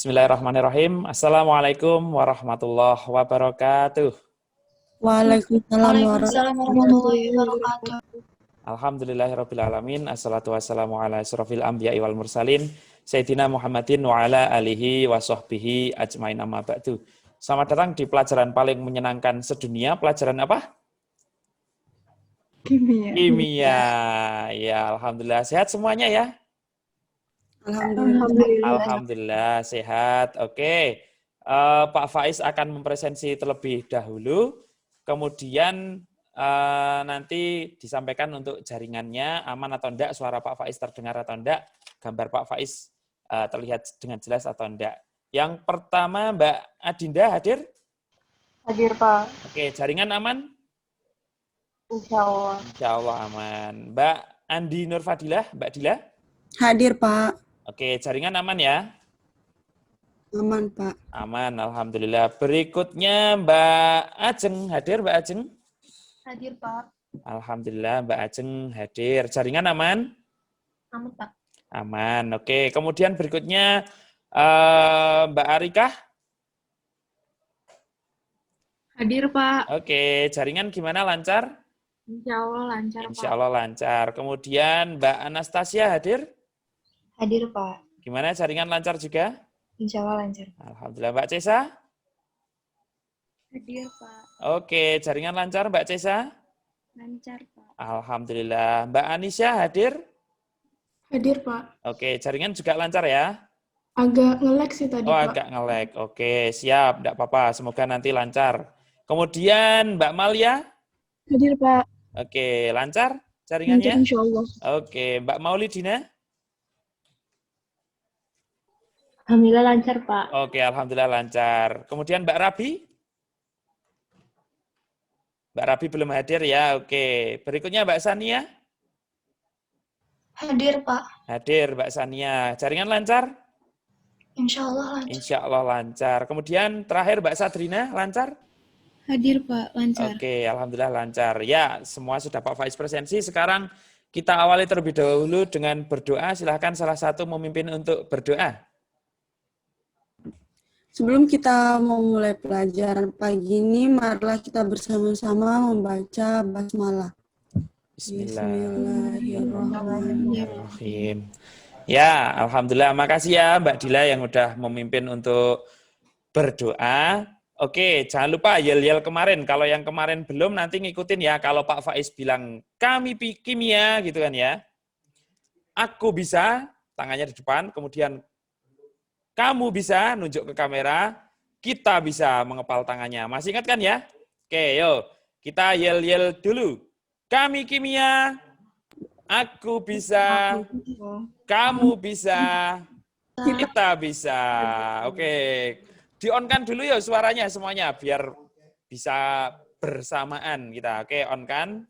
Bismillahirrahmanirrahim. Assalamualaikum warahmatullahi wabarakatuh. Waalaikumsalam Waalaikumsalam warahmatullahi wabarakatuh. Alhamdulillahirrabbilalamin. Assalatu wassalamu ala asyrafil anbiya'i wal mursalin. Sayyidina Muhammadin wa ala alihi wa sahbihi ajmain amma ba'du. Selamat datang di pelajaran paling menyenangkan sedunia. Pelajaran apa? Kimia. Ya, alhamdulillah. Sehat semuanya ya? Alhamdulillah sehat. Oke. Pak Faiz akan mempresentasi terlebih dahulu. Kemudian nanti disampaikan untuk jaringannya aman atau enggak, suara Pak Faiz terdengar atau enggak, gambar Pak Faiz terlihat dengan jelas atau enggak. Yang pertama Mbak Adinda hadir? Hadir, Pak. Oke, jaringan aman? Insya Allah. Insya Allah aman. Mbak Andi Nurfadilah, Mbak Dila? Hadir, Pak. Oke, jaringan aman ya? Aman, Pak. Aman, alhamdulillah. Berikutnya Mbak Ajeng, hadir Mbak Ajeng? Hadir, Pak. Alhamdulillah Mbak Ajeng hadir. Jaringan aman? Aman, Pak. Aman, oke. Kemudian berikutnya Mbak Arika? Hadir, Pak. Oke, jaringan gimana, lancar? Insya Allah lancar, Pak. Insya Allah lancar. Kemudian Mbak Anastasia hadir? Hadir, Pak. Gimana, jaringan lancar juga? Insya Allah lancar. Alhamdulillah. Mbak Cesa? Hadir, Pak. Oke, jaringan lancar Mbak Cesa? Lancar, Pak. Alhamdulillah. Mbak Anisya hadir? Hadir, Pak. Oke, jaringan juga lancar ya? Agak nge-lag sih tadi, Oh, Pak. agak nge-lag. Oke, siap. Tidak apa-apa. Semoga nanti lancar. Kemudian Mbak Malia? Hadir, Pak. Oke, lancar Lancar, jaringannya? insya Allah. Oke, Mbak Maulidina? Alhamdulillah lancar, Pak. Oke, alhamdulillah lancar. Kemudian Mbak Rabi? Mbak Rabi belum hadir ya. Oke, berikutnya Mbak Sania? Hadir, Pak. Hadir Mbak Sania. Jaringan lancar? Insya Allah lancar. Insya Allah lancar. Kemudian terakhir Mbak Sadrina, lancar? Hadir, Pak. Lancar. Oke, alhamdulillah lancar. Ya, semua sudah Pak Faiz presensi. Sekarang kita awali terlebih dahulu dengan berdoa. Silahkan salah satu memimpin untuk berdoa. Sebelum kita memulai pelajaran pagi ini, marilah kita bersama-sama membaca basmalah. Bismillahirrahmanirrahim. Ya, alhamdulillah. Makasih ya Mbak Dila yang udah memimpin untuk berdoa. Oke, jangan lupa yel-yel kemarin. Kalau yang kemarin belum, nanti ngikutin ya. Kalau Pak Faiz bilang, kami kimia, gitu kan ya. Aku bisa, tangannya di depan. Kemudian, kamu bisa nunjuk ke kamera. Kita bisa mengepal tangannya. Masih ingat kan ya? Oke, yuk. Kita yel-yel dulu. Kami kimia. Aku bisa. Kamu bisa. Kita bisa. Oke. Di-on-kan dulu ya suaranya semuanya biar bisa bersamaan kita. Oke, on-kan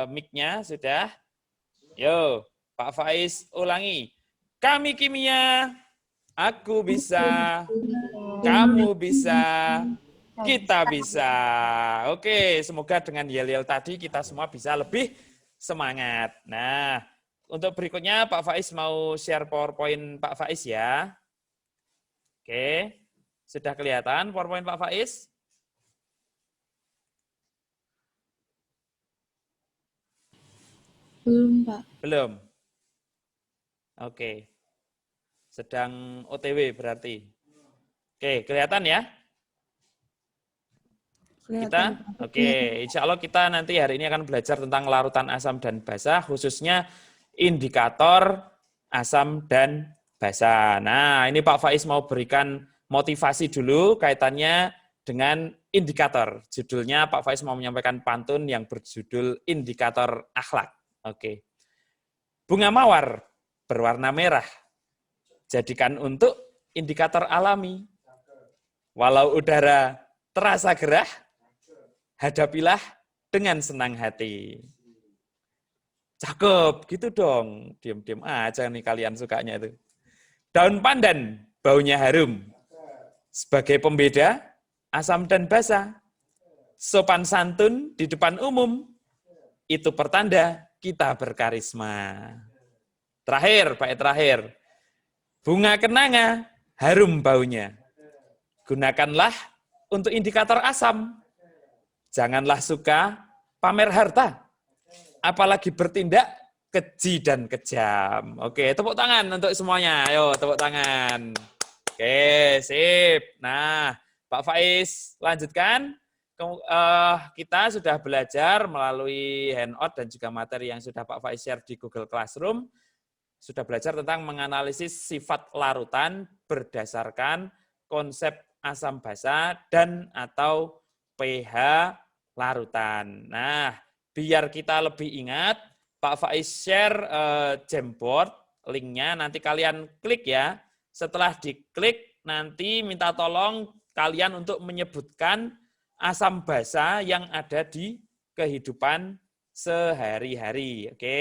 mic-nya sudah. Yo, Pak Faiz ulangi. Kami kimia, aku bisa, kamu bisa, kita bisa. Oke, semoga dengan yel-yel tadi kita semua bisa lebih semangat. Nah, untuk berikutnya Pak Faiz mau share PowerPoint Pak Faiz ya. Oke. Sudah kelihatan PowerPoint Pak Faiz? Belum, Pak. Belum. Oke. Sedang OTW berarti. Oke, kelihatan ya? Kita? Oke, insya Allah kita nanti hari ini akan belajar tentang larutan asam dan basa, khususnya indikator asam dan basa. Nah, ini Pak Faiz mau berikan motivasi dulu kaitannya dengan indikator. Judulnya Pak Faiz mau menyampaikan pantun yang berjudul indikator akhlak. Oke. Bunga mawar berwarna merah. Jadikan untuk indikator alami. Walau udara terasa gerah, hadapilah dengan senang hati. Cakep, gitu dong. Diam-diam aja nih kalian sukanya itu. Daun pandan, baunya harum. Sebagai pembeda, asam dan basa. Sopan santun di depan umum. Itu pertanda kita berkarisma. Terakhir, bait terakhir. Bunga kenanga, harum baunya. Gunakanlah untuk indikator asam. Janganlah suka pamer harta, apalagi bertindak keji dan kejam. Oke, tepuk tangan untuk semuanya. Ayo, tepuk tangan. Oke, sip. Nah, Pak Faiz, lanjutkan. Kita sudah belajar melalui handout dan juga materi yang sudah Pak Faiz share di Google Classroom. Sudah belajar tentang menganalisis sifat larutan berdasarkan konsep asam basa dan atau pH larutan. Nah, biar kita lebih ingat, Pak Faiz share Jamboard, linknya nanti kalian klik ya. Setelah diklik, nanti minta tolong kalian untuk menyebutkan asam basa yang ada di kehidupan sehari-hari. Oke,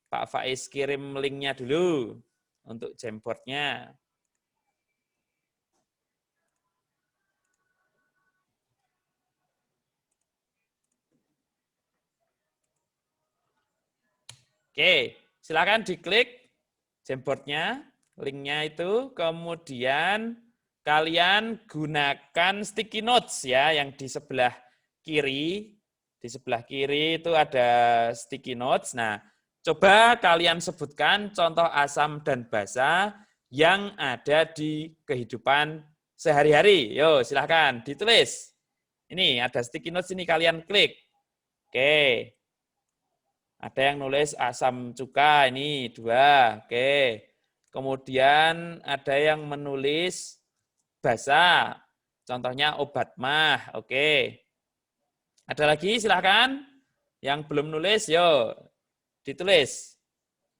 Pak Faiz kirim linknya dulu untuk Jamboardnya. Oke, silakan diklik Jamboardnya, linknya itu, kemudian kalian gunakan sticky notes ya, yang di sebelah kiri. Di sebelah kiri itu ada sticky notes. Nah, coba kalian sebutkan contoh asam dan basa yang ada di kehidupan sehari-hari. Yo, silahkan ditulis. Ini ada sticky notes ini, kalian klik. Oke. Ada yang nulis asam cuka, ini 2. Oke. Kemudian ada yang menulis basa. Contohnya obat mah. Oke. Ada lagi, silahkan. Yang belum nulis, yuk ditulis.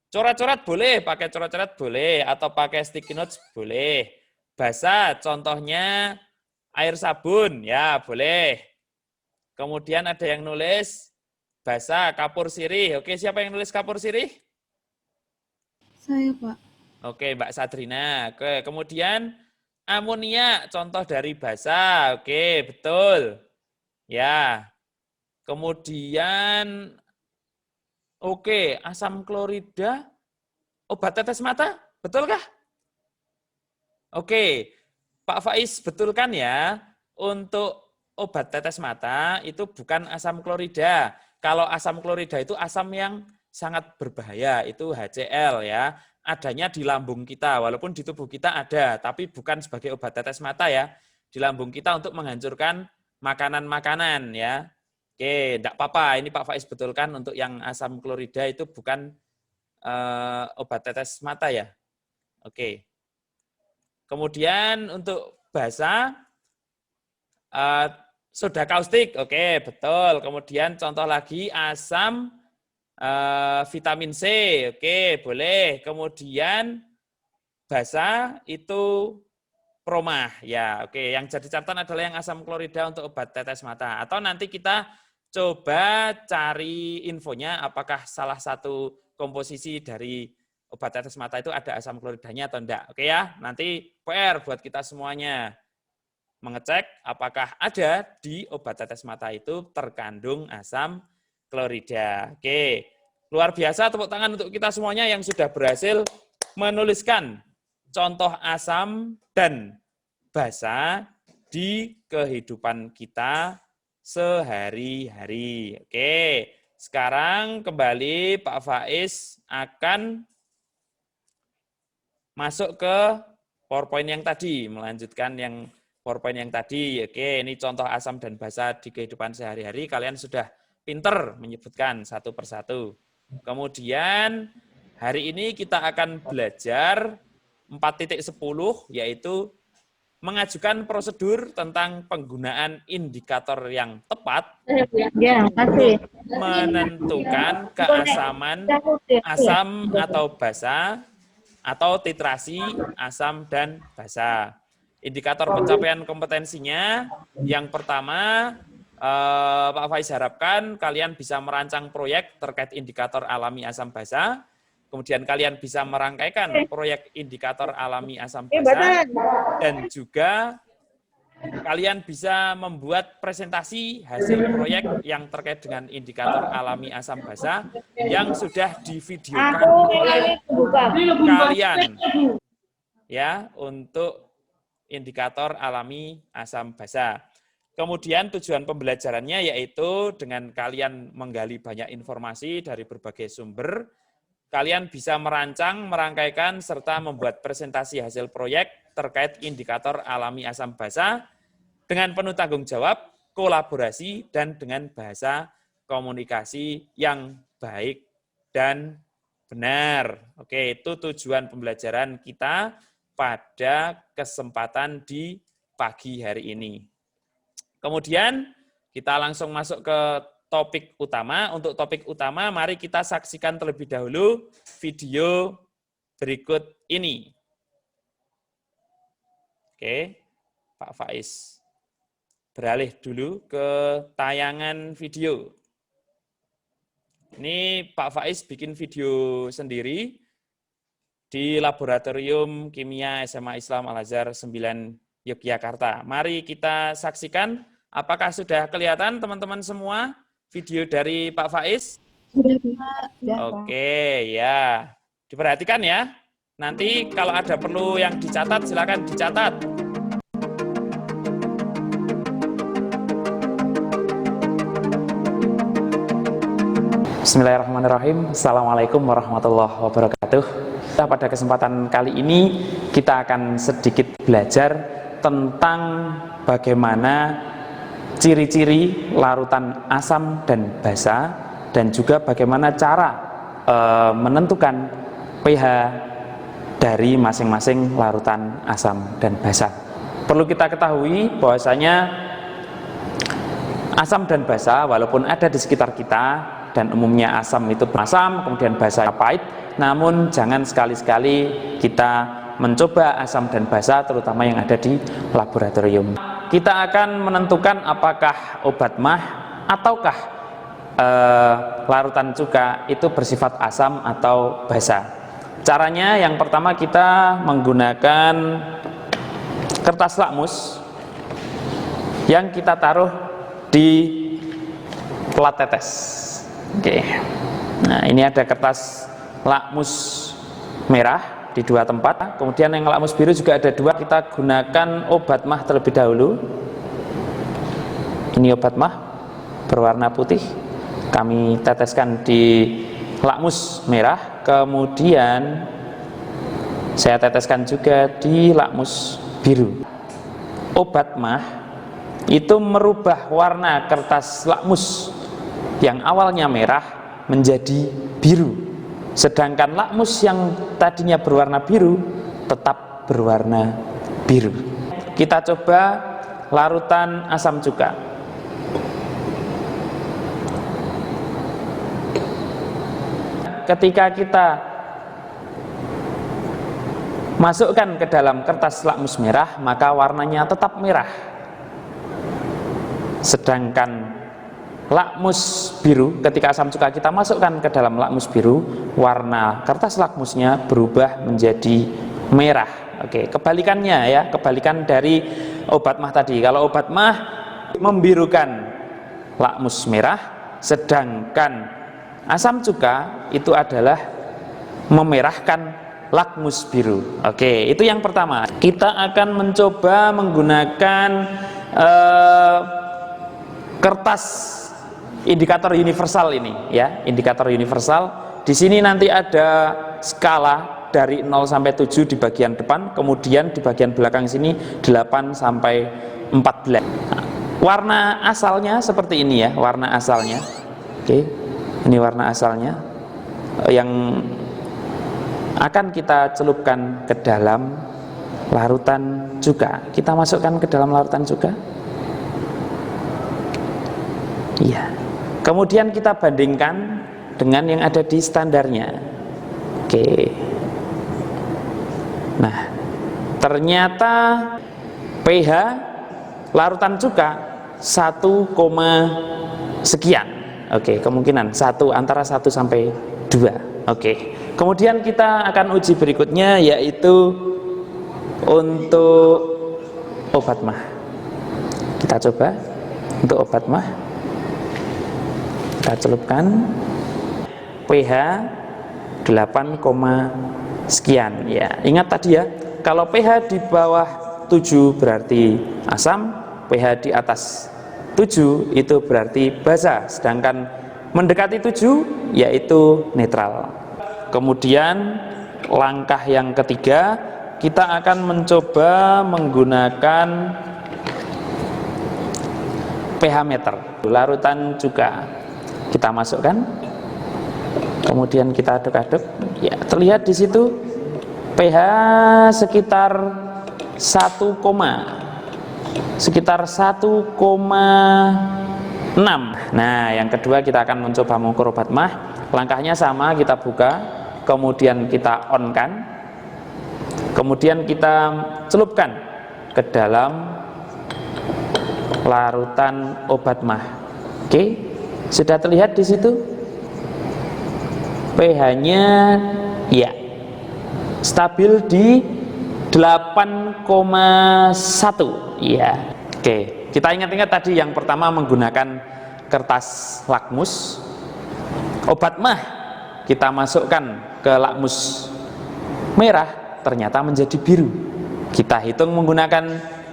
Coret-coret boleh, pakai coret-coret boleh, atau pakai sticky notes boleh. Basa, contohnya air sabun, ya boleh. Kemudian ada yang nulis basa kapur sirih. Oke, siapa yang nulis kapur sirih? Saya, Pak. Oke, Mbak Sadrina. Oke, kemudian amonia, contoh dari basa. Oke, betul. Ya. Kemudian, oke, asam klorida, obat tetes mata, betulkah? Oke, Pak Faiz, betulkan ya, untuk obat tetes mata itu bukan asam klorida. Kalau asam klorida itu asam yang sangat berbahaya, itu HCl ya. Adanya di lambung kita, walaupun di tubuh kita ada, tapi bukan sebagai obat tetes mata ya. Di lambung kita untuk menghancurkan makanan-makanan ya. Oke, enggak apa-apa, ini Pak Faiz betulkan untuk yang asam klorida itu bukan obat tetes mata ya. Oke. Kemudian untuk basa, soda kaustik, oke betul. Kemudian contoh lagi asam vitamin C, oke boleh. Kemudian basa itu promah, ya oke. Yang jadi catatan adalah yang asam klorida untuk obat tetes mata. Atau nanti kita coba cari infonya apakah salah satu komposisi dari obat tetes mata itu ada asam kloridanya atau enggak. Oke ya, nanti PR buat kita semuanya. Mengecek apakah ada di obat tetes mata itu terkandung asam klorida. Oke, luar biasa, tepuk tangan untuk kita semuanya yang sudah berhasil menuliskan contoh asam dan basa di kehidupan kita sehari-hari. Oke, sekarang kembali Pak Faiz akan masuk ke PowerPoint yang tadi, melanjutkan yang PowerPoint yang tadi. Oke, ini contoh asam dan basa di kehidupan sehari-hari. Kalian sudah pinter menyebutkan satu persatu. Kemudian hari ini kita akan belajar 4.10, yaitu mengajukan prosedur tentang penggunaan indikator yang tepat untuk menentukan keasaman asam atau basa atau titrasi asam dan basa. Indikator pencapaian kompetensinya, yang pertama, Pak Faiz harapkan kalian bisa merancang proyek terkait indikator alami asam basa, kemudian kalian bisa merangkaikan proyek indikator alami asam basa, dan juga kalian bisa membuat presentasi hasil proyek yang terkait dengan indikator alami asam basa yang sudah divideokan oleh kalian ya, untuk indikator alami asam basa. Kemudian tujuan pembelajarannya yaitu dengan kalian menggali banyak informasi dari berbagai sumber, kalian bisa merancang, merangkaikan, serta membuat presentasi hasil proyek terkait indikator alami asam basa dengan penuh tanggung jawab, kolaborasi, dan dengan bahasa komunikasi yang baik dan benar. Oke, itu tujuan pembelajaran kita pada kesempatan di pagi hari ini. Kemudian kita langsung masuk ke topik utama. Untuk topik utama, mari kita saksikan terlebih dahulu video berikut ini. Oke, Pak Faiz, beralih dulu ke tayangan video. Ini Pak Faiz bikin video sendiri di Laboratorium Kimia SMA Islam Al-Azhar 9 Yogyakarta. Mari kita saksikan. Apakah sudah kelihatan teman-teman semua video dari Pak Faiz? Sudah, Pak. Oke, ya. Diperhatikan ya. Nanti kalau ada perlu yang dicatat, silakan dicatat. Bismillahirrahmanirrahim. Assalamualaikum warahmatullahi wabarakatuh. Pada kesempatan kali ini kita akan sedikit belajar tentang bagaimana ciri-ciri larutan asam dan basa, dan juga bagaimana cara menentukan pH dari masing-masing larutan asam dan basa. Perlu kita ketahui bahwasanya asam dan basa walaupun ada di sekitar kita, dan umumnya asam itu berasam, kemudian basa pahit, namun jangan sekali-sekali kita mencoba asam dan basa terutama yang ada di laboratorium. Kita akan menentukan apakah obat mah ataukah larutan cuka itu bersifat asam atau basa. Caranya yang pertama kita menggunakan kertas lakmus yang kita taruh di plat tetes. Oke. Nah, ini ada kertas lakmus merah di dua tempat, kemudian yang lakmus biru juga ada dua. Kita gunakan obat mah terlebih dahulu. Ini obat mah berwarna putih, kami teteskan di lakmus merah, kemudian saya teteskan juga di lakmus biru. Obat mah itu merubah warna kertas lakmus yang awalnya merah menjadi biru. Sedangkan lakmus yang tadinya berwarna biru tetap berwarna biru. Kita coba larutan asam cuka. Ketika kita masukkan ke dalam kertas lakmus merah, maka warnanya tetap merah. Sedangkan lakmus biru, ketika asam cuka kita masukkan ke dalam lakmus biru, warna kertas lakmusnya berubah menjadi merah. Oke, kebalikannya ya, kebalikan dari obat mah tadi. Kalau obat mah membirukan lakmus merah, sedangkan asam cuka itu adalah memerahkan lakmus biru. Oke, itu yang pertama. Kita akan mencoba menggunakan kertas indikator universal ini ya, indikator universal. Di sini nanti ada skala dari 0 sampai 7 di bagian depan, kemudian di bagian belakang sini 8 sampai 14. Nah, warna asalnya seperti ini ya, warna asalnya. Oke. Ini warna asalnya yang akan kita celupkan ke dalam larutan cuka. Kita masukkan ke dalam larutan cuka. Iya. Kemudian kita bandingkan dengan yang ada di standarnya. Oke. Nah, ternyata pH larutan cuka 1, sekian. Oke, kemungkinan antara 1 sampai 2. Oke. Kemudian kita akan uji berikutnya, yaitu untuk obat mah. Kita coba untuk obat mah. Kita celupkan pH 8, sekian ya. Ingat tadi ya, kalau pH di bawah 7 berarti asam, pH di atas 7 itu berarti basa, sedangkan mendekati 7 yaitu netral. Kemudian langkah yang ketiga, kita akan mencoba menggunakan pH meter, larutan cuka. Kita masukkan, kemudian kita aduk-aduk. Ya, terlihat di situ pH sekitar 1, sekitar 1,6. Nah, yang kedua kita akan mencoba mengukur obat mah. Langkahnya sama, kita buka, kemudian kita on-kan, kemudian kita celupkan ke dalam larutan obat mah. Oke, sudah terlihat di situ pH-nya ya stabil di 8,1 ya. Oke, kita ingat-ingat tadi yang pertama menggunakan kertas lakmus. Obat mah kita masukkan ke lakmus merah, ternyata menjadi biru. Kita hitung menggunakan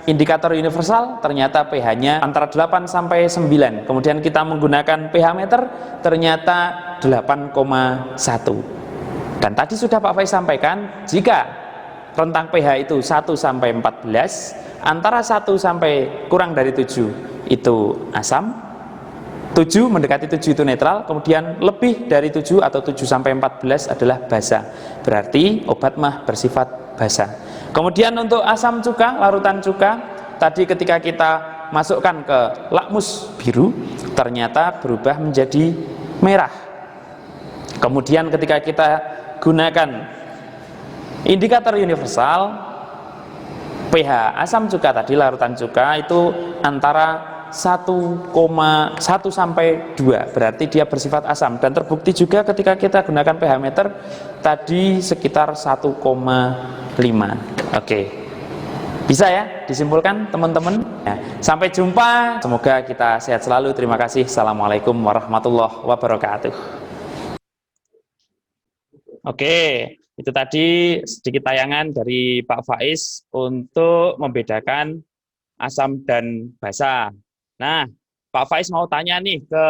indikator universal, ternyata pH-nya antara 8 sampai 9. Kemudian kita menggunakan pH meter, ternyata 8,1. Dan tadi sudah Pak Faiz sampaikan, jika rentang pH itu 1 sampai 14, antara 1 sampai kurang dari 7 itu asam, 7 mendekati 7 itu netral, kemudian lebih dari 7 atau 7 sampai 14 adalah basa. Berarti obat mah bersifat basa. Kemudian untuk asam cuka, larutan cuka, tadi ketika kita masukkan ke lakmus biru, ternyata berubah menjadi merah. Kemudian ketika kita gunakan indikator universal, pH asam cuka tadi, larutan cuka itu antara 1,1 sampai 2, berarti dia bersifat asam. Dan terbukti juga ketika kita gunakan pH meter tadi sekitar 1,5. Oke, bisa ya disimpulkan teman-teman ya. Sampai jumpa, semoga kita sehat selalu. Terima kasih. Assalamualaikum warahmatullahi wabarakatuh. Oke, itu tadi sedikit tayangan dari Pak Faiz untuk membedakan asam dan basa. Nah, Pak Faiz mau tanya nih ke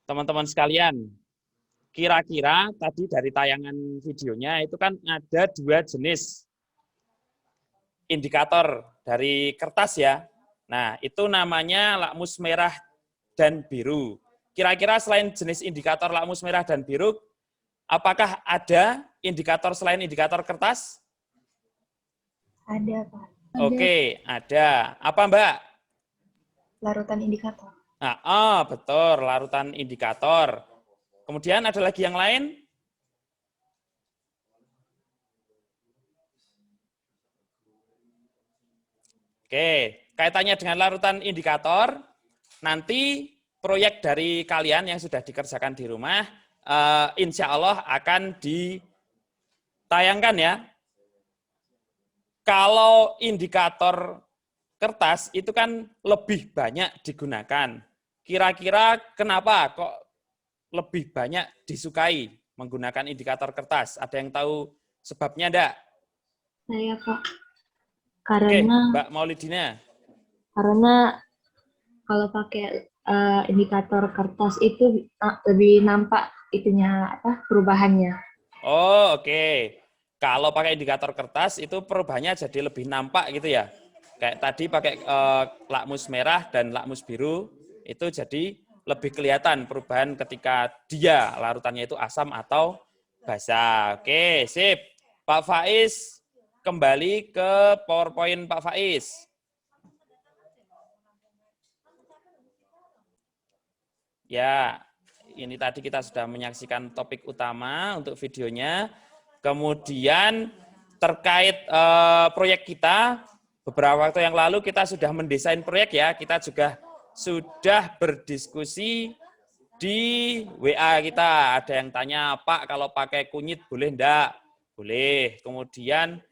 teman-teman sekalian. Kira-kira tadi dari tayangan videonya itu kan ada 2 jenis indikator dari kertas ya. Nah, itu namanya lakmus merah dan biru. Kira-kira selain jenis indikator lakmus merah dan biru, apakah ada indikator selain indikator kertas? Ada, Pak. Oke, ada. Apa, Mbak? Larutan indikator. Nah, betul, larutan indikator. Kemudian ada lagi yang lain? Oke, kaitannya dengan larutan indikator, nanti proyek dari kalian yang sudah dikerjakan di rumah, insya Allah akan ditayangkan ya. Kalau indikator kertas itu kan lebih banyak digunakan. Kira-kira kenapa kok lebih banyak disukai menggunakan indikator kertas? Ada yang tahu sebabnya enggak? Saya, Pak. Oke, Karena Mbak Maulidina. kalau pakai indikator kertas itu lebih nampak itunya perubahannya. Oh, oke. Kalau pakai indikator kertas itu perubahannya jadi lebih nampak gitu ya. Kayak tadi pakai lakmus merah dan lakmus biru itu jadi lebih kelihatan perubahan ketika dia larutannya itu asam atau basa. Oke, sip. Pak Faiz, kembali ke PowerPoint Pak Faiz. Ya, ini tadi kita sudah menyaksikan topik utama untuk videonya. Kemudian terkait proyek kita, beberapa waktu yang lalu kita sudah mendesain proyek ya. Kita juga sudah berdiskusi di WA kita. Ada yang tanya, Pak kalau pakai kunyit boleh enggak? Boleh. Kemudian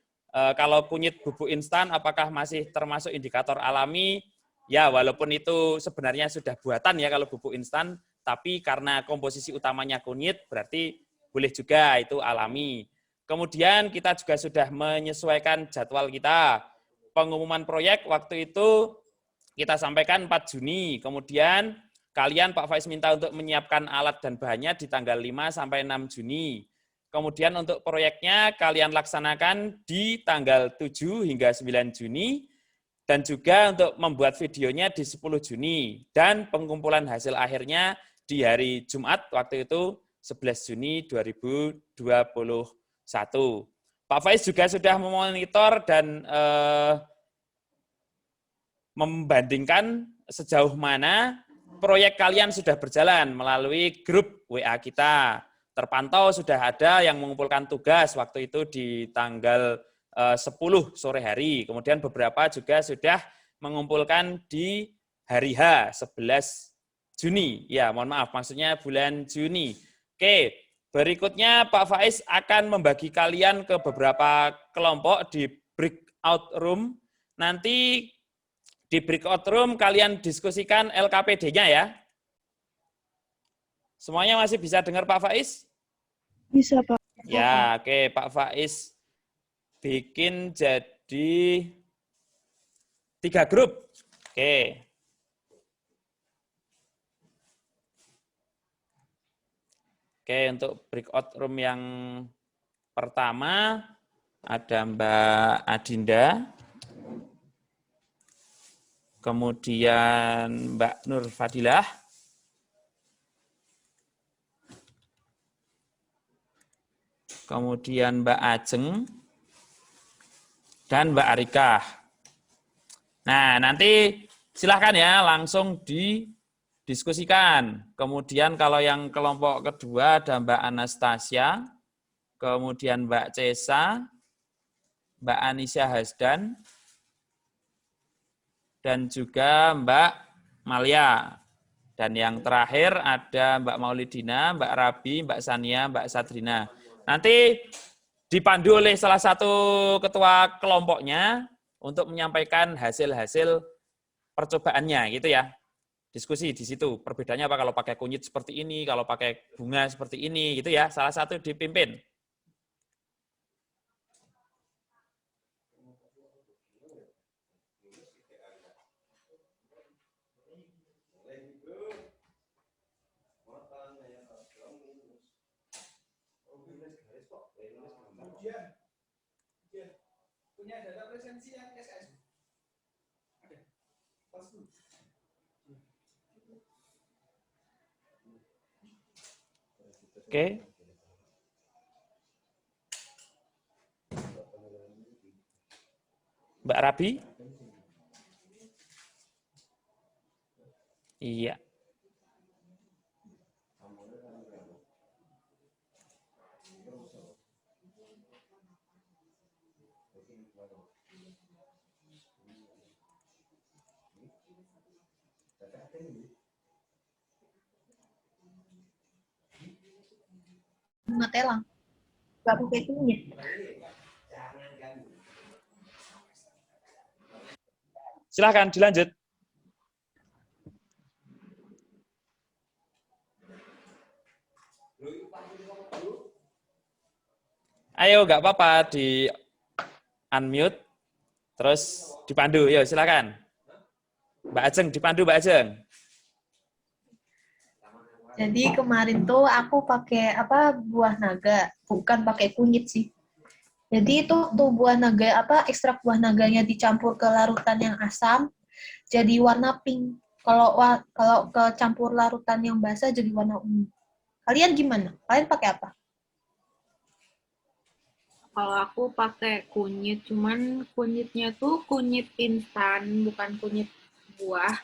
kalau kunyit bubuk instan apakah masih termasuk indikator alami? Ya, walaupun itu sebenarnya sudah buatan ya kalau bubuk instan, tapi karena komposisi utamanya kunyit, berarti boleh juga itu alami. Kemudian kita juga sudah menyesuaikan jadwal kita. pengumuman proyek waktu itu kita sampaikan 4 Juni. Kemudian kalian Pak Faiz minta untuk menyiapkan alat dan bahannya di tanggal 5 sampai 6 Juni. Kemudian untuk proyeknya kalian laksanakan di tanggal 7 hingga 9 Juni. Dan juga untuk membuat videonya di 10 Juni. Dan pengumpulan hasil akhirnya di hari Jumat waktu itu 11 Juni 2021. Pak Faiz juga sudah memonitor dan membandingkan sejauh mana proyek kalian sudah berjalan melalui grup WA kita. Terpantau sudah ada yang mengumpulkan tugas waktu itu di tanggal 10 sore hari. Kemudian beberapa juga sudah mengumpulkan di hari H 11 Juni. Ya, mohon maaf, maksudnya bulan Juni. Oke, berikutnya Pak Faiz akan membagi kalian ke beberapa kelompok di breakout room. Nanti di breakout room kalian diskusikan LKPD-nya ya. Semuanya masih bisa dengar Pak Faiz? Bisa, Pak. Ya, oke, Pak Faiz bikin jadi 3 grup. Oke. Oke, untuk breakout room yang pertama ada Mbak Adinda, kemudian Mbak Nur Fadilah, kemudian Mbak Ajeng, dan Mbak Arika. Nah, nanti silahkan ya langsung didiskusikan. Kemudian kalau yang kelompok kedua ada Mbak Anastasia, kemudian Mbak Cesa, Mbak Anisya Hasdan, dan juga Mbak Malia. Dan yang terakhir ada Mbak Maulidina, Mbak Rabi, Mbak Sania, Mbak Sadrina. Nanti dipandu oleh salah satu ketua kelompoknya untuk menyampaikan hasil-hasil percobaannya gitu ya. Diskusi di situ. Perbedaannya apa kalau pakai kunyit seperti ini, kalau pakai bunga seperti ini gitu ya. Salah satu dipimpin. Punya data presensi yang SKS. Oke. Mbak Rabi? Iya. Bunga telang. Gak pakai kunyit. Silahkan dilanjut. Ayo, nggak apa-apa, di unmute, terus dipandu. Yuk, silakan. Mbak Ajeng, dipandu Mbak Ajeng. Jadi kemarin tuh aku pakai buah naga, bukan pakai kunyit sih. Jadi itu tuh buah naga ekstrak buah naganya dicampur ke larutan yang asam jadi warna pink. Kalau kecampur larutan yang basah jadi warna ungu. Kalian gimana? Kalian pakai apa? Kalau aku pakai kunyit, cuman kunyitnya tuh kunyit instan, bukan kunyit buah.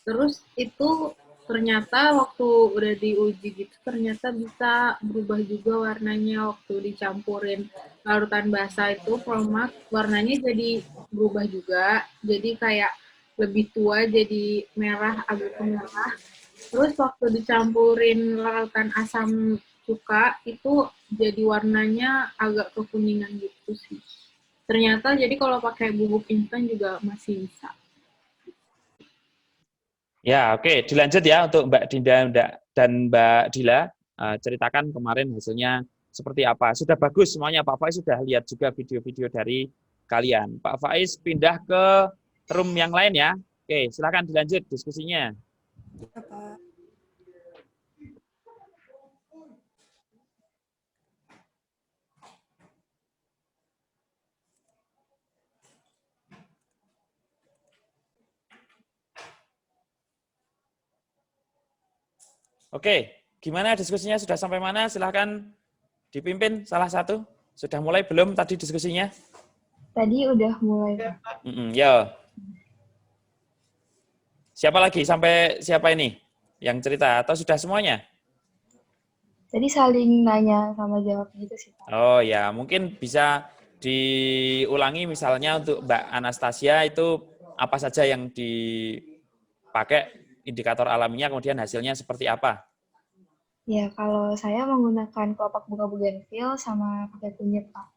Terus itu ternyata waktu udah diuji gitu, ternyata bisa berubah juga warnanya waktu dicampurin larutan basah itu, Promax, warnanya jadi berubah juga. Jadi kayak lebih tua, jadi merah, agak merah. Terus waktu dicampurin larutan asam cuka itu jadi warnanya agak kekuningan gitu sih. Ternyata jadi kalau pakai bubuk instan juga masih bisa. Ya, oke. Dilanjut ya untuk Mbak Dinda dan Mbak Dila. Ceritakan kemarin hasilnya seperti apa. Sudah bagus semuanya, Pak Faiz sudah lihat juga video-video dari kalian. Pak Faiz pindah ke room yang lain ya. Oke, silakan dilanjut diskusinya. Ya, Pak. Oke, gimana diskusinya? Sudah sampai mana? Silahkan dipimpin salah satu. Sudah mulai belum tadi diskusinya? Tadi udah mulai. Ya. Siapa lagi? Sampai siapa ini yang cerita? Atau sudah semuanya? Tadi saling nanya sama jawab gitu sih, Pak. Oh ya, mungkin bisa diulangi misalnya untuk Mbak Anastasia itu apa saja yang dipakai indikator alaminya, kemudian hasilnya seperti apa? Ya, kalau saya menggunakan kelopak bunga bougainville sama pakai kunyit, Pak.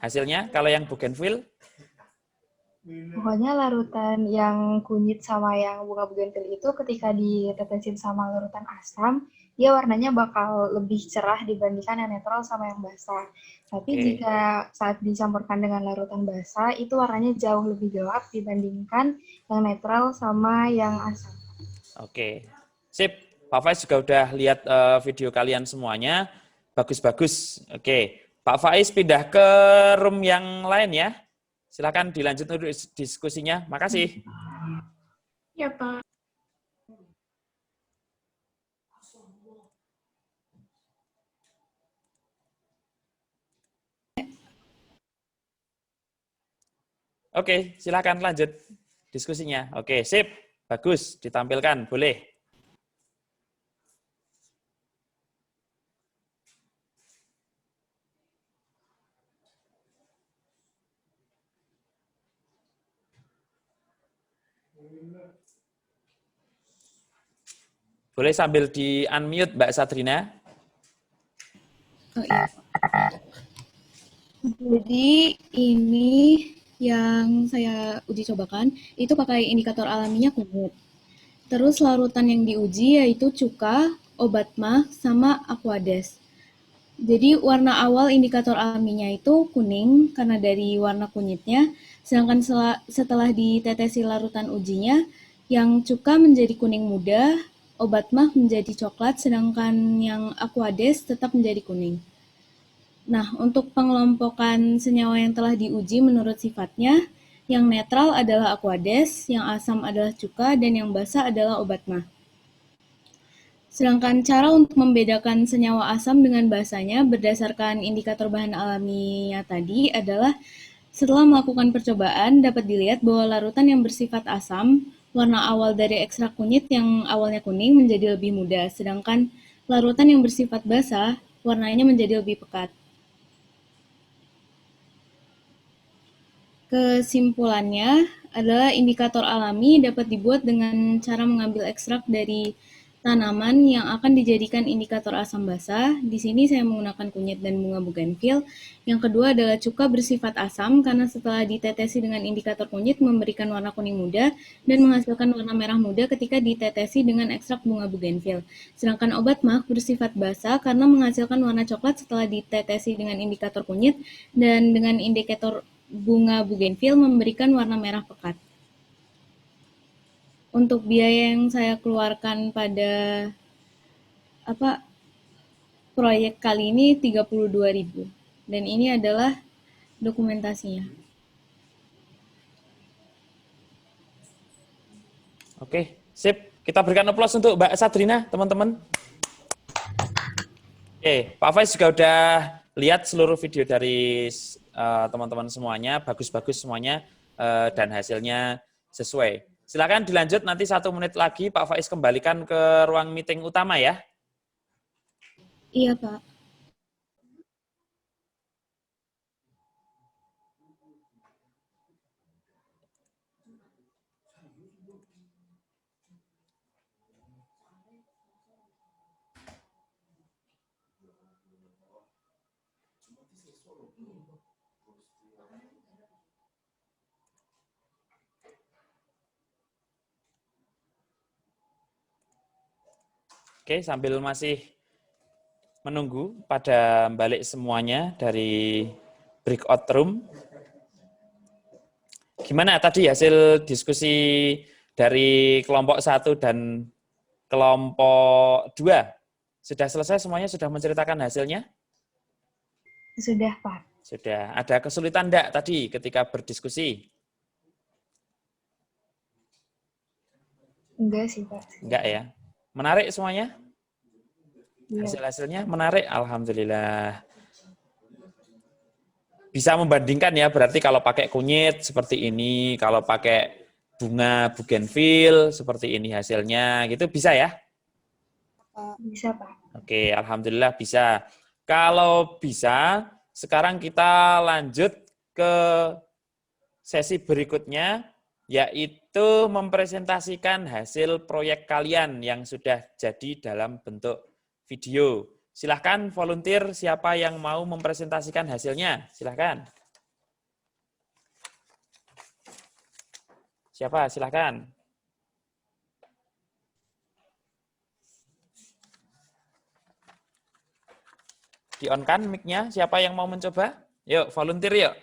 Hasilnya kalau yang bougainville? Pokoknya larutan yang kunyit sama yang bunga bougainville itu ketika ditetesin sama larutan asam, dia warnanya bakal lebih cerah dibandingkan yang netral sama yang basah. Tapi jika saat dicampurkan dengan larutan basah, itu warnanya jauh lebih gelap dibandingkan yang netral sama yang asam. Oke, sip. Pak Faiz juga udah lihat video kalian semuanya. Bagus-bagus. Oke, Pak Faiz pindah ke room yang lain ya. Silakan dilanjut untuk diskusinya. Makasih. Ya, Pak. Oke, silakan lanjut diskusinya. Oke, sip. Bagus, ditampilkan. Boleh. Boleh sambil di-unmute, Mbak Satrina. Oh, iya. Jadi ini yang saya uji cobakan itu pakai indikator alaminya kunyit. Terus larutan yang diuji yaitu cuka, obat mah, sama aquades. Jadi warna awal indikator alaminya itu kuning karena dari warna kunyitnya, sedangkan setelah ditetesi larutan ujinya, yang cuka menjadi kuning muda, obat mah menjadi coklat, sedangkan yang aquades tetap menjadi kuning. Nah, untuk pengelompokan senyawa yang telah diuji menurut sifatnya, yang netral adalah aquades, yang asam adalah cuka, dan yang basa adalah obat mah. Sedangkan cara untuk membedakan senyawa asam dengan basanya berdasarkan indikator bahan alaminya tadi adalah setelah melakukan percobaan dapat dilihat bahwa larutan yang bersifat asam, warna awal dari ekstrak kunyit yang awalnya kuning menjadi lebih muda, sedangkan larutan yang bersifat basa, warnanya menjadi lebih pekat. Kesimpulannya adalah indikator alami dapat dibuat dengan cara mengambil ekstrak dari tanaman yang akan dijadikan indikator asam basa. Di sini saya menggunakan kunyit dan bunga bougainville. Yang kedua adalah cuka bersifat asam karena setelah ditetesi dengan indikator kunyit memberikan warna kuning muda dan menghasilkan warna merah muda ketika ditetesi dengan ekstrak bunga bougainville. Sedangkan obat mah bersifat basa karena menghasilkan warna coklat setelah ditetesi dengan indikator kunyit dan dengan indikator bunga bougainville memberikan warna merah pekat. Untuk biaya yang saya keluarkan pada proyek kali ini 32.000 dan ini adalah dokumentasinya. Oke, sip. Kita berikan aplaus untuk Mbak Satrina, teman-teman. Oke, Pak Faiz juga udah lihat seluruh video dari teman-teman semuanya, bagus-bagus semuanya, dan hasilnya sesuai. Silakan dilanjut, nanti 1 menit lagi Pak Faiz kembalikan ke ruang meeting utama ya. Iya, Pak. Oke, sambil masih menunggu pada balik semuanya dari breakout room, Gimana tadi hasil diskusi dari kelompok 1 dan kelompok 2? Sudah selesai semuanya? Sudah menceritakan hasilnya? Sudah, Pak. Sudah. Ada kesulitan enggak tadi ketika berdiskusi? Enggak sih, Pak. Enggak ya? Menarik semuanya? Iya. Hasil-hasilnya menarik? Alhamdulillah. Bisa membandingkan ya, berarti kalau pakai kunyit seperti ini, kalau pakai bunga bougainville seperti ini hasilnya, gitu bisa ya? Bisa, Pak. Oke, alhamdulillah bisa. Kalau bisa, sekarang kita lanjut ke sesi berikutnya, yaitu mempresentasikan hasil proyek kalian yang sudah jadi dalam bentuk video. Silahkan volunteer siapa yang mau mempresentasikan hasilnya. Silahkan. Siapa? Silahkan. Di-on-kan mic-nya. Siapa yang mau mencoba? Yuk, volunteer yuk.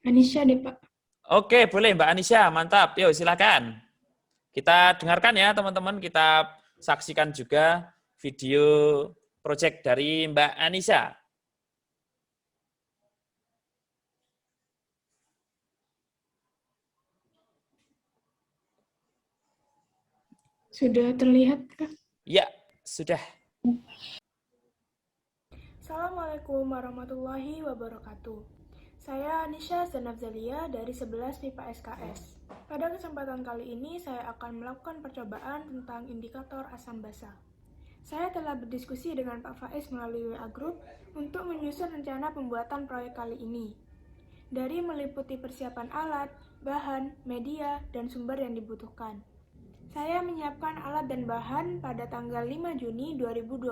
Anisha deh, Pak. Oke, boleh Mbak Anisha. Mantap. Yuk, silakan. Kita dengarkan ya, teman-teman. Kita saksikan juga video proyek dari Mbak Anisha. Sudah terlihat, Kak? Ya, sudah. Assalamualaikum warahmatullahi wabarakatuh. Saya Anisha Zanafzalia dari 11 MIPA SKS. Pada kesempatan kali ini, saya akan melakukan percobaan tentang indikator asam basa. Saya telah berdiskusi dengan Pak Faiz melalui WA Group untuk menyusun rencana pembuatan proyek kali ini. Dari meliputi persiapan alat, bahan, media, dan sumber yang dibutuhkan. Saya menyiapkan alat dan bahan pada tanggal 5 Juni 2021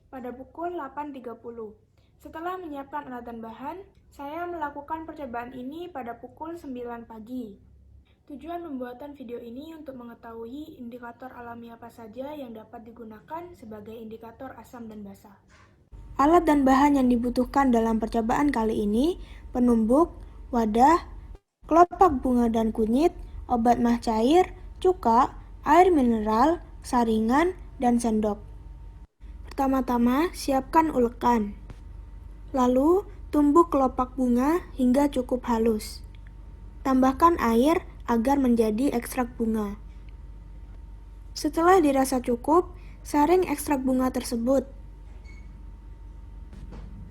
pada pukul 8.30. Setelah menyiapkan alat dan bahan, saya melakukan percobaan ini pada pukul 9 pagi. Tujuan pembuatan video ini untuk mengetahui indikator alami apa saja yang dapat digunakan sebagai indikator asam dan basa. Alat dan bahan yang dibutuhkan dalam percobaan kali ini, penumbuk, wadah, kelopak bunga dan kunyit, obat mah cair, cuka, air mineral, saringan, dan sendok. Pertama-tama, siapkan ulekan. Lalu, tumbuk kelopak bunga hingga cukup halus. Tambahkan air agar menjadi ekstrak bunga. Setelah dirasa cukup, saring ekstrak bunga tersebut.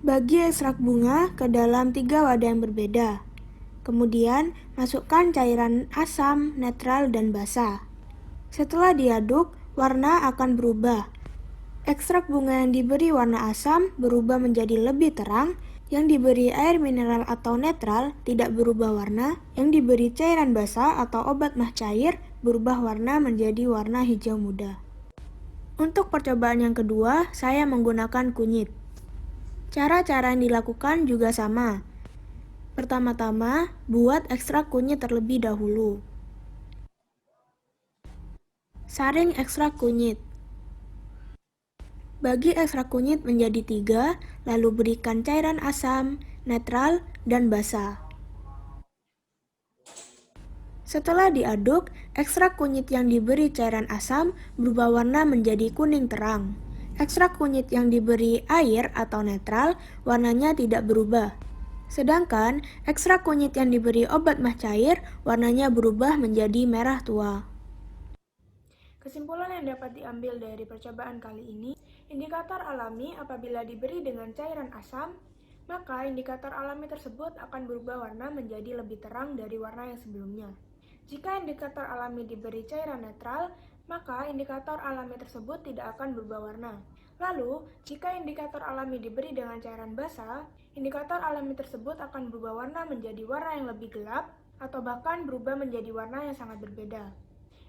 Bagi ekstrak bunga ke dalam 3 wadah yang berbeda. Kemudian, masukkan cairan asam, netral, dan basa. Setelah diaduk, warna akan berubah. Ekstrak bunga yang diberi warna asam berubah menjadi lebih terang, yang diberi air mineral atau netral tidak berubah warna, yang diberi cairan basa atau obat mah cair berubah warna menjadi warna hijau muda. Untuk percobaan yang kedua, saya menggunakan kunyit. Cara-cara yang dilakukan juga sama. Pertama-tama, buat ekstrak kunyit terlebih dahulu. Saring ekstrak kunyit. Bagi ekstrak kunyit menjadi 3, lalu berikan cairan asam, netral, dan basa. Setelah diaduk, ekstrak kunyit yang diberi cairan asam berubah warna menjadi kuning terang. Ekstrak kunyit yang diberi air atau netral, warnanya tidak berubah. Sedangkan, ekstrak kunyit yang diberi obat mah cair, warnanya berubah menjadi merah tua. Kesimpulan yang dapat diambil dari percobaan kali ini, indikator alami apabila diberi dengan cairan asam, maka indikator alami tersebut akan berubah warna menjadi lebih terang dari warna yang sebelumnya. Jika indikator alami diberi cairan netral, maka indikator alami tersebut tidak akan berubah warna. Lalu, jika indikator alami diberi dengan cairan basa, indikator alami tersebut akan berubah warna menjadi warna yang lebih gelap, atau bahkan berubah menjadi warna yang sangat berbeda.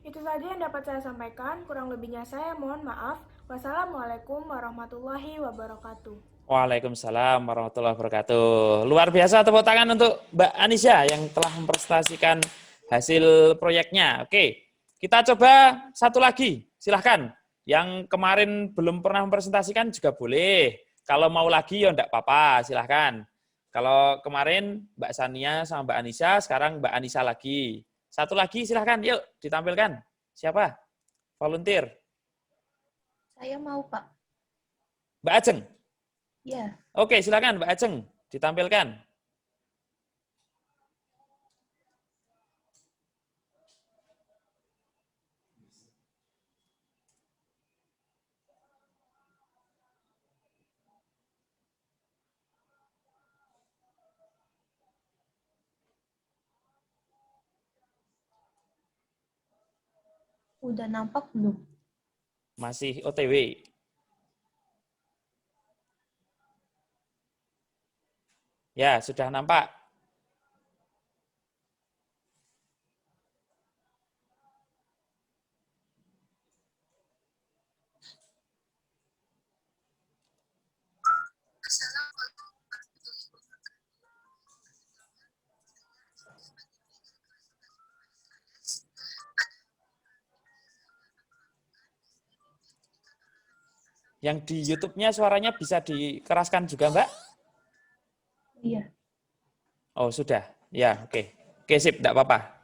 Itu saja yang dapat saya sampaikan, kurang lebihnya saya mohon maaf. Wassalamualaikum warahmatullahi wabarakatuh. Waalaikumsalam warahmatullahi wabarakatuh. Luar biasa, tepuk tangan untuk Mbak Anisha yang telah mempresentasikan hasil proyeknya. Oke, kita coba satu lagi. Silahkan. Yang kemarin belum pernah mempresentasikan juga boleh. Kalau mau lagi ya enggak apa-apa, silahkan. Kalau kemarin Mbak Sania sama Mbak Anissa, sekarang Mbak Anissa lagi. Satu lagi silahkan, yuk ditampilkan. Siapa? Volunteer. Saya mau, Pak. Mbak Ajeng. Ya. Oke, silakan Mbak Ajeng ditampilkan. Udah nampak belum? Masih OTW. Ya, sudah nampak. Yang di YouTube-nya suaranya bisa dikeraskan juga, Mbak? Iya. Oh, sudah. Ya, oke. Oke, sip, enggak apa-apa.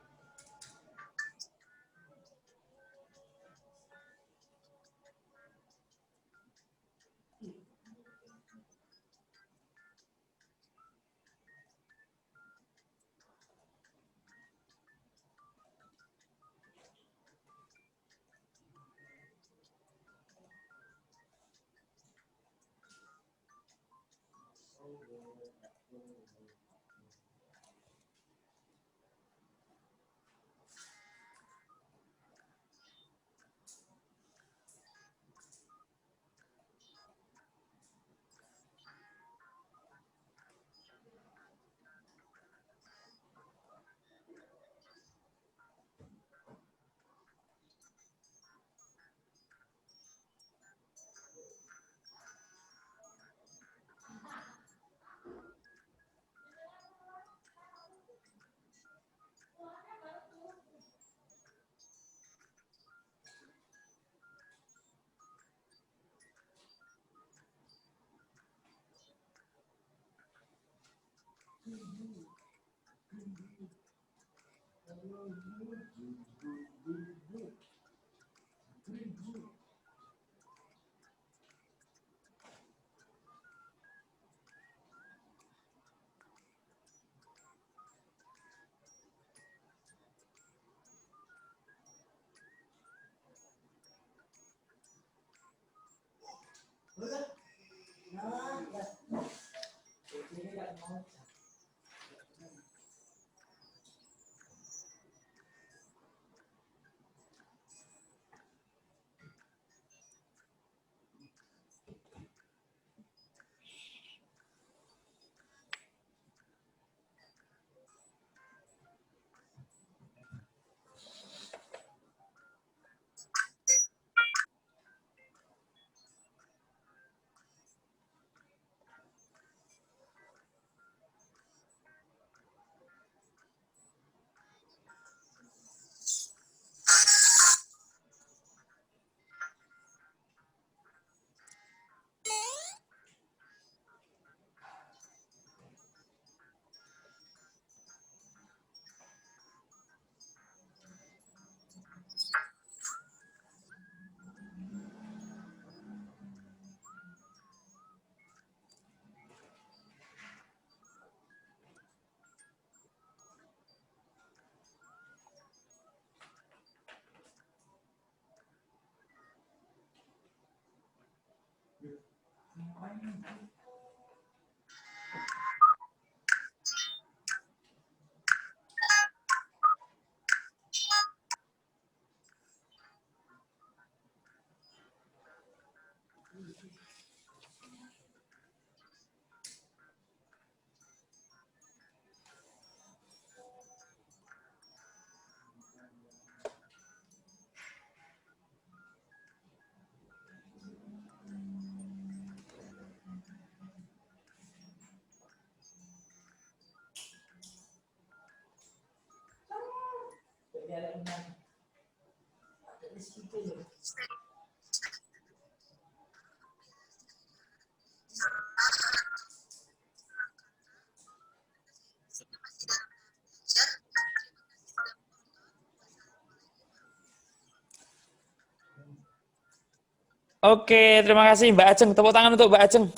Oke, terima kasih Mbak Ajeng. Tepuk tangan untuk Mbak Ajeng.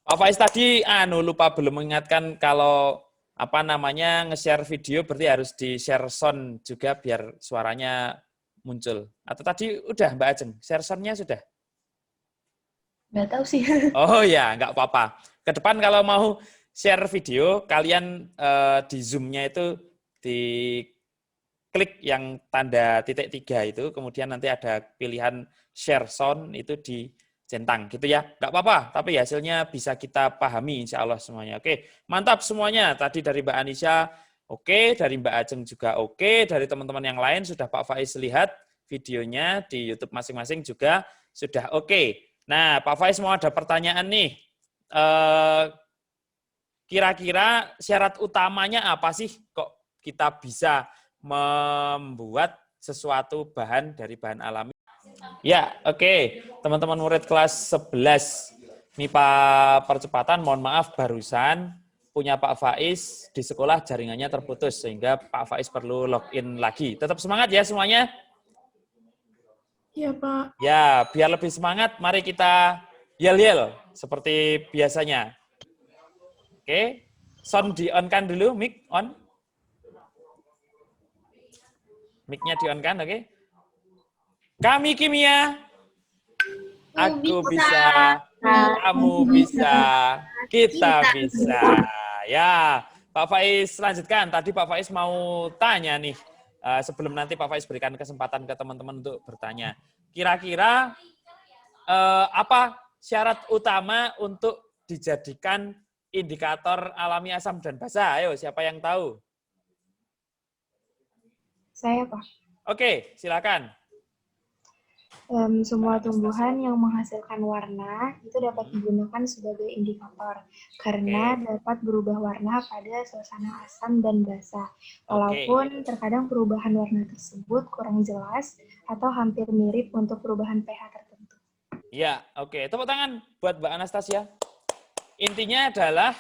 Pak Faiz tadi lupa belum mengingatkan kalau nge-share video berarti harus di-share sound juga biar suaranya muncul. Atau tadi udah Mbak Ajeng, share sound-nya sudah? Nggak tahu sih. Oh ya, nggak apa-apa. Ke depan kalau mau share video, kalian di Zoom-nya itu diklik yang tanda titik 3 itu, kemudian nanti ada pilihan share sound itu dicentang gitu ya. Nggak apa-apa, tapi hasilnya bisa kita pahami insya Allah semuanya. Oke, mantap semuanya. Tadi dari Mbak Anisha, oke. Dari Mbak Ajeng juga oke. Dari teman-teman yang lain sudah Pak Faiz lihat videonya di YouTube masing-masing juga sudah oke. Nah, Pak Faiz mau ada pertanyaan nih. Kira-kira syarat utamanya apa sih kok kita bisa membuat sesuatu bahan dari bahan alami? Ya, oke. Teman-teman murid kelas 11 MIPA percepatan, mohon maaf barusan punya Pak Faiz di sekolah jaringannya terputus sehingga Pak Faiz perlu login lagi. Tetap semangat ya semuanya. Iya, Pak. Ya, biar lebih semangat, mari kita yel-yel seperti biasanya. Oke, sound di-on-kan dulu, mic on. Mic-nya di-on-kan, oke. Kami kimia, aku bisa, kamu bisa, kita bisa. Ya, Pak Faiz lanjutkan. Tadi Pak Faiz mau tanya nih, sebelum nanti Pak Faiz berikan kesempatan ke teman-teman untuk bertanya. Kira-kira apa syarat utama untuk dijadikan indikator alami asam dan basa? Ayo, siapa yang tahu? Saya, Pak. Oke, silakan. Semua tumbuhan yang menghasilkan warna itu dapat digunakan sebagai indikator karena dapat berubah warna pada suasana asam dan basa. Walaupun terkadang perubahan warna tersebut kurang jelas atau hampir mirip untuk perubahan pH tertentu. Ya, oke. Tepuk tangan buat Mbak Anastasia. Intinya adalah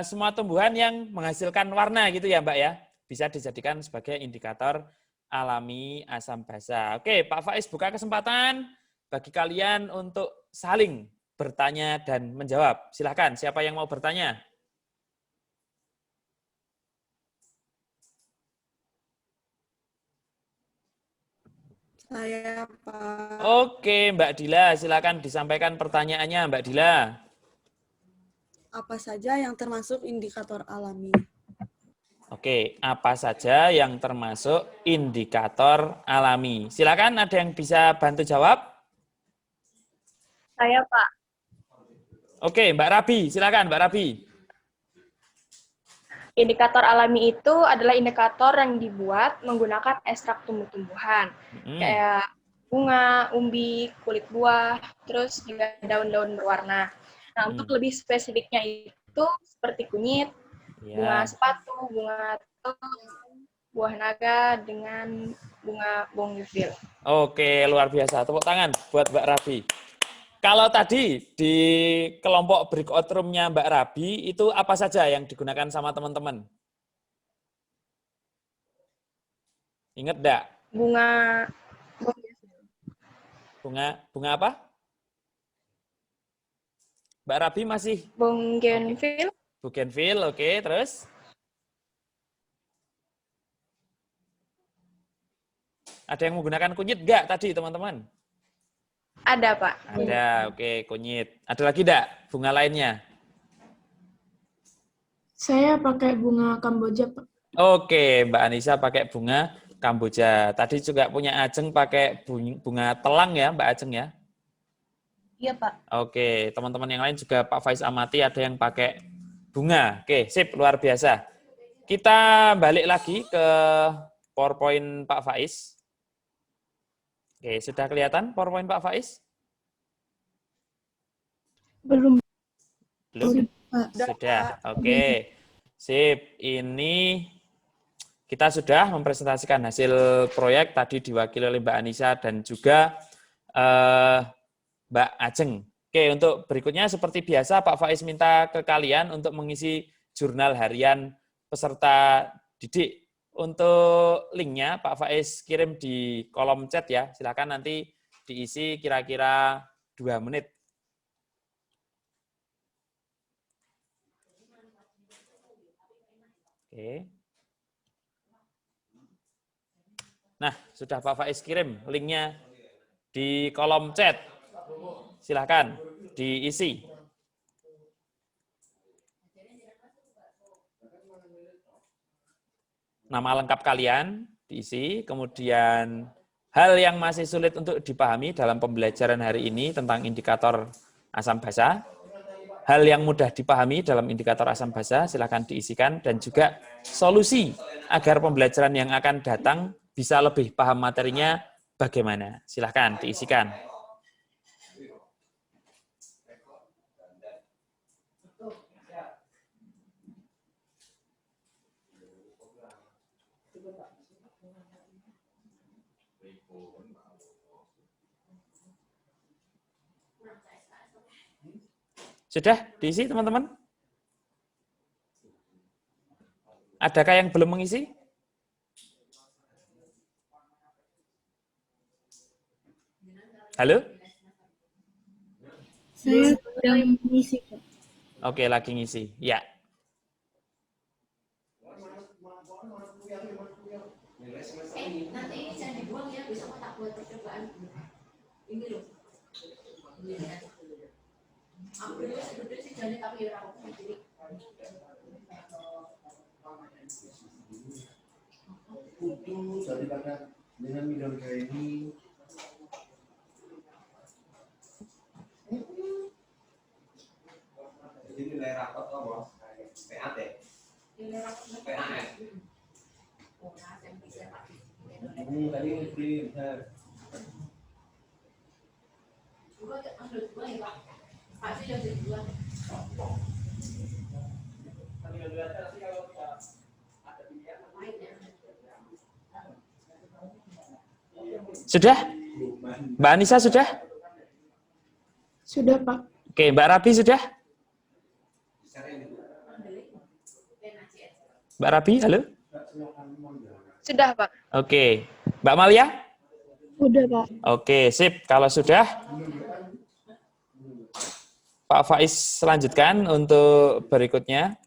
semua tumbuhan yang menghasilkan warna gitu ya Mbak ya, bisa dijadikan sebagai indikator alami asam basa. Oke, Pak Faiz buka kesempatan bagi kalian untuk saling bertanya dan menjawab. Silakan, siapa yang mau bertanya? Saya, Pak. Oke, Mbak Dila, silakan disampaikan pertanyaannya Mbak Dila. Apa saja yang termasuk indikator alami? Oke, apa saja yang termasuk indikator alami? Silakan, ada yang bisa bantu jawab? Saya, Pak. Oke, Mbak Rabi, silakan Mbak Rabi. Indikator alami itu adalah indikator yang dibuat menggunakan ekstrak tumbuh-tumbuhan, kayak bunga, umbi, kulit buah, terus juga daun-daun berwarna. Nah, untuk lebih spesifiknya itu seperti kunyit, bunga sepatu, bunga buah naga, dengan bunga bougainville. Oke, luar biasa. Tepuk tangan buat Mbak Rabi. Kalau tadi di kelompok breakout room-nya Mbak Rabi, itu apa saja yang digunakan sama teman-teman? Ingat enggak? Bunga apa? Mbak Rabi masih? Bougainville. Bougainville, oke. Terus? Ada yang menggunakan kunyit enggak tadi, teman-teman? Ada, Pak. Ada, oke, kunyit. Ada lagi enggak bunga lainnya? Saya pakai bunga Kamboja, Pak. Oke, Mbak Anissa pakai bunga Kamboja. Tadi juga punya Ajeng pakai bunga telang ya, Mbak Ajeng ya? Iya, Pak. Oke, teman-teman yang lain juga Pak Faiz amati ada yang pakai bunga. Oke, sip, luar biasa. Kita balik lagi ke PowerPoint Pak Faiz. Oke, sudah kelihatan PowerPoint Pak Faiz? Belum. Belum? Sudah, oke. Sip, ini kita sudah mempresentasikan hasil proyek tadi diwakili oleh Mbak Anissa dan juga Mbak Ajeng. Oke, untuk berikutnya seperti biasa Pak Faiz minta ke kalian untuk mengisi jurnal harian peserta didik. Untuk linknya Pak Faiz kirim di kolom chat ya. Silakan nanti diisi kira-kira 2 menit. Oke. Nah, sudah Pak Faiz kirim linknya di kolom chat. Silahkan diisi. Nama lengkap kalian diisi, kemudian hal yang masih sulit untuk dipahami dalam pembelajaran hari ini tentang indikator asam basa, hal yang mudah dipahami dalam indikator asam basa, silakan diisikan, dan juga solusi agar pembelajaran yang akan datang bisa lebih paham materinya bagaimana. Silakan diisikan. Sudah diisi, teman-teman? Adakah yang belum mengisi? Halo? Saya sedang mengisi, Pak. Oke, lagi ngisi. Ya. Nanti ini jangan dibuang ya, besok tak buat percobaan. Ini loh. Aku dulu sebetulnya sih jadi tapi orang jadi. Putus daripada dengan minum kayak ini. Jadi nilai rapot apa, Bos? PAT. Nilai rapot PAS. Oh, yang bisa pakai. Tadi free bisa. Gua ambil dua ya, Pak. Pasti yang kedua. Sudah? Mbak Anissa sudah? Sudah, Pak. Oke, Mbak Rabi sudah? Mbak Rabi, halo? Sudah, Pak. Oke. Mbak Malia? Sudah, Pak. Oke, sip. Kalau sudah, Pak Faiz lanjutkan untuk berikutnya.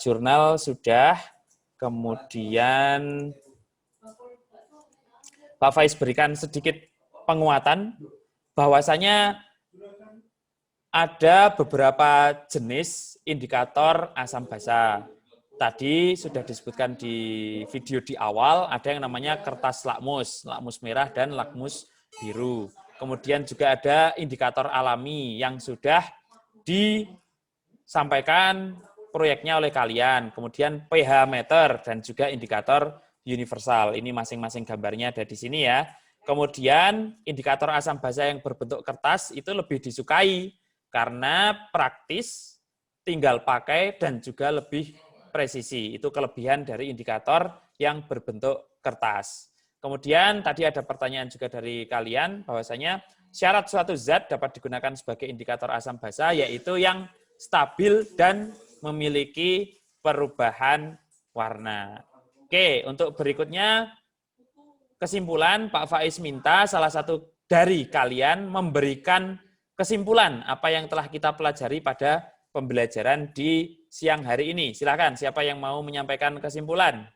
Jurnal sudah, kemudian Pak Faiz berikan sedikit penguatan bahwasanya ada beberapa jenis indikator asam basa. Tadi sudah disebutkan di video di awal, ada yang namanya kertas lakmus, lakmus merah dan lakmus biru. Kemudian juga ada indikator alami yang sudah disampaikan proyeknya oleh kalian. Kemudian pH meter dan juga indikator universal. Ini masing-masing gambarnya ada di sini ya. Kemudian indikator asam basa yang berbentuk kertas itu lebih disukai karena praktis, tinggal pakai dan juga lebih presisi. Itu kelebihan dari indikator yang berbentuk kertas. Kemudian tadi ada pertanyaan juga dari kalian bahwasanya syarat suatu zat dapat digunakan sebagai indikator asam basa yaitu yang stabil dan memiliki perubahan warna. Oke, untuk berikutnya kesimpulan Pak Faiz minta salah satu dari kalian memberikan kesimpulan apa yang telah kita pelajari pada pembelajaran di siang hari ini. Silakan, siapa yang mau menyampaikan kesimpulan?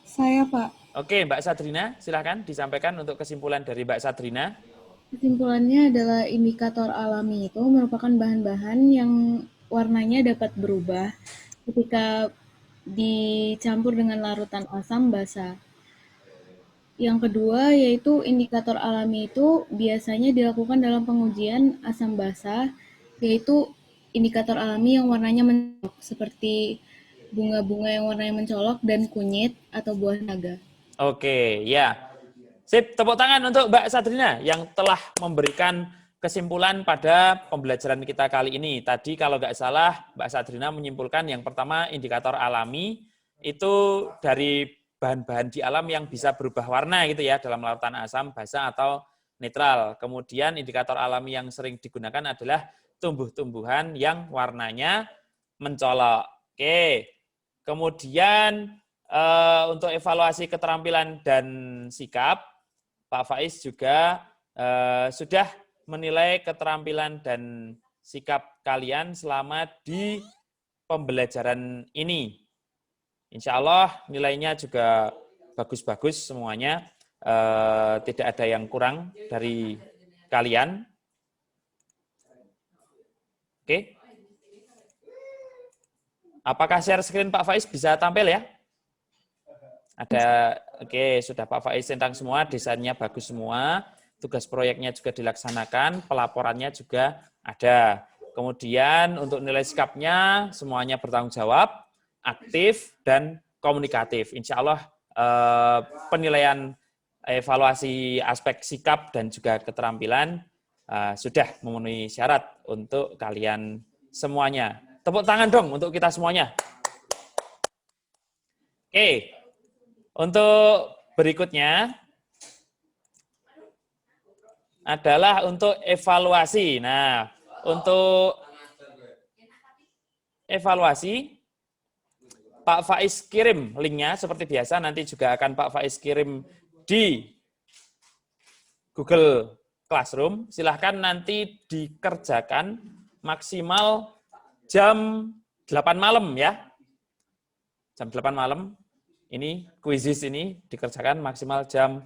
Saya, Pak. Oke, Mbak Sadrina, silakan disampaikan untuk kesimpulan dari Mbak Sadrina. Kesimpulannya adalah indikator alami itu merupakan bahan-bahan yang warnanya dapat berubah ketika dicampur dengan larutan asam basa. Yang kedua yaitu indikator alami itu biasanya dilakukan dalam pengujian asam basa, yaitu indikator alami yang warnanya mencolok seperti bunga-bunga yang warnanya mencolok dan kunyit atau buah naga. Oke, ya. Sip, tepuk tangan untuk Mbak Sadrina yang telah memberikan kesimpulan pada pembelajaran kita kali ini. Tadi kalau nggak salah Mbak Sadrina menyimpulkan yang pertama indikator alami itu dari bahan-bahan di alam yang bisa berubah warna gitu ya dalam larutan asam, basa atau netral. Kemudian indikator alami yang sering digunakan adalah tumbuh-tumbuhan yang warnanya mencolok. Oke. Kemudian untuk evaluasi keterampilan dan sikap, Pak Faiz juga sudah menilai keterampilan dan sikap kalian selama di pembelajaran ini. Insya Allah nilainya juga bagus-bagus semuanya, tidak ada yang kurang dari kalian. Oke. Apakah share screen Pak Faiz bisa tampil ya? Ada, oke, sudah Pak Faiz centang semua, desainnya bagus semua, tugas proyeknya juga dilaksanakan, pelaporannya juga ada. Kemudian untuk nilai sikapnya semuanya bertanggung jawab, aktif, dan komunikatif. Insya Allah penilaian evaluasi aspek sikap dan juga keterampilan sudah memenuhi syarat untuk kalian semuanya. Tepuk tangan dong untuk kita semuanya. Oke, untuk berikutnya adalah untuk evaluasi. Nah, untuk evaluasi, Pak Faiz kirim linknya seperti biasa, nanti juga akan Pak Faiz kirim di Google Classroom. Silahkan nanti dikerjakan maksimal jam 8 malam ya. Jam 8 malam, ini kuisis ini dikerjakan maksimal jam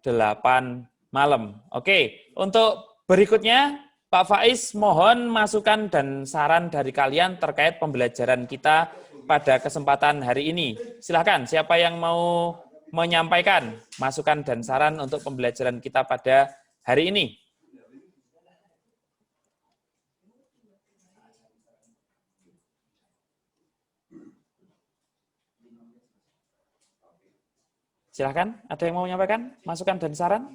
8 malam. Oke, untuk berikutnya Pak Faiz mohon masukan dan saran dari kalian terkait pembelajaran kita pada kesempatan hari ini. Silahkan, siapa yang mau menyampaikan masukan dan saran untuk pembelajaran kita pada hari ini? Silahkan, ada yang mau menyampaikan masukan dan saran?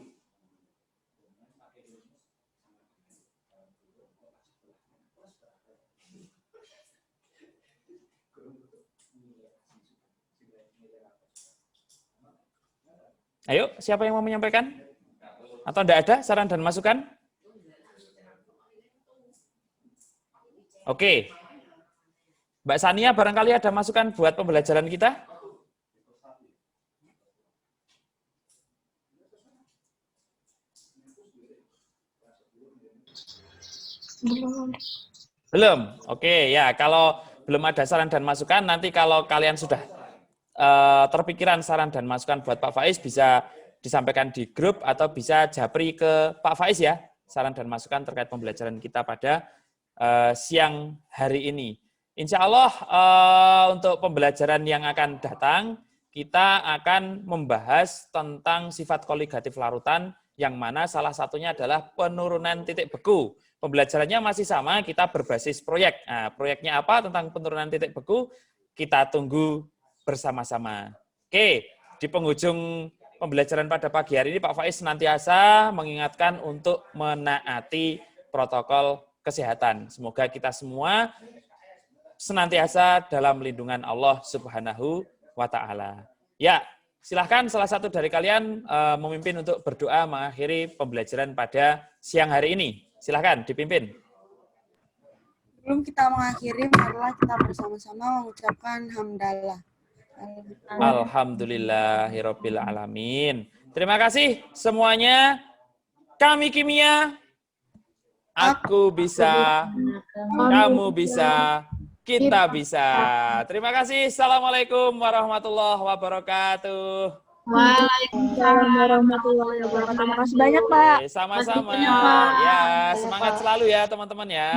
Ayo, siapa yang mau menyampaikan? Atau tidak ada saran dan masukan? Oke. Mbak Sania, barangkali ada masukan buat pembelajaran kita? Belum? Oke, ya. Kalau belum ada saran dan masukan, nanti kalau kalian sudah terpikiran saran dan masukan buat Pak Faiz, bisa disampaikan di grup atau bisa japri ke Pak Faiz ya, saran dan masukan terkait pembelajaran kita pada siang hari ini. Insya Allah untuk pembelajaran yang akan datang, kita akan membahas tentang sifat koligatif larutan, yang mana salah satunya adalah penurunan titik beku. Pembelajarannya masih sama, kita berbasis proyek. Nah, proyeknya apa tentang penurunan titik beku? Kita tunggu bersama-sama. Oke, di penghujung pembelajaran pada pagi hari ini Pak Faiz senantiasa mengingatkan untuk menaati protokol kesehatan. Semoga kita semua senantiasa dalam lindungan Allah Subhanahu wa Ta'ala. Ya, silahkan salah satu dari kalian memimpin untuk berdoa mengakhiri pembelajaran pada siang hari ini. Silahkan dipimpin. Sebelum kita mengakhiri, marilah kita bersama-sama mengucapkan hamdalah. Alhamdulillahirabbil alamin. Terima kasih semuanya. Kami kimia, aku bisa, kamu bisa, kita bisa. Terima kasih. Assalamualaikum warahmatullahi wabarakatuh. Waalaikumsalam warahmatullahi wabarakatuh. Terima kasih banyak, Pak. Sama-sama. Ya, semangat selalu ya teman-teman ya.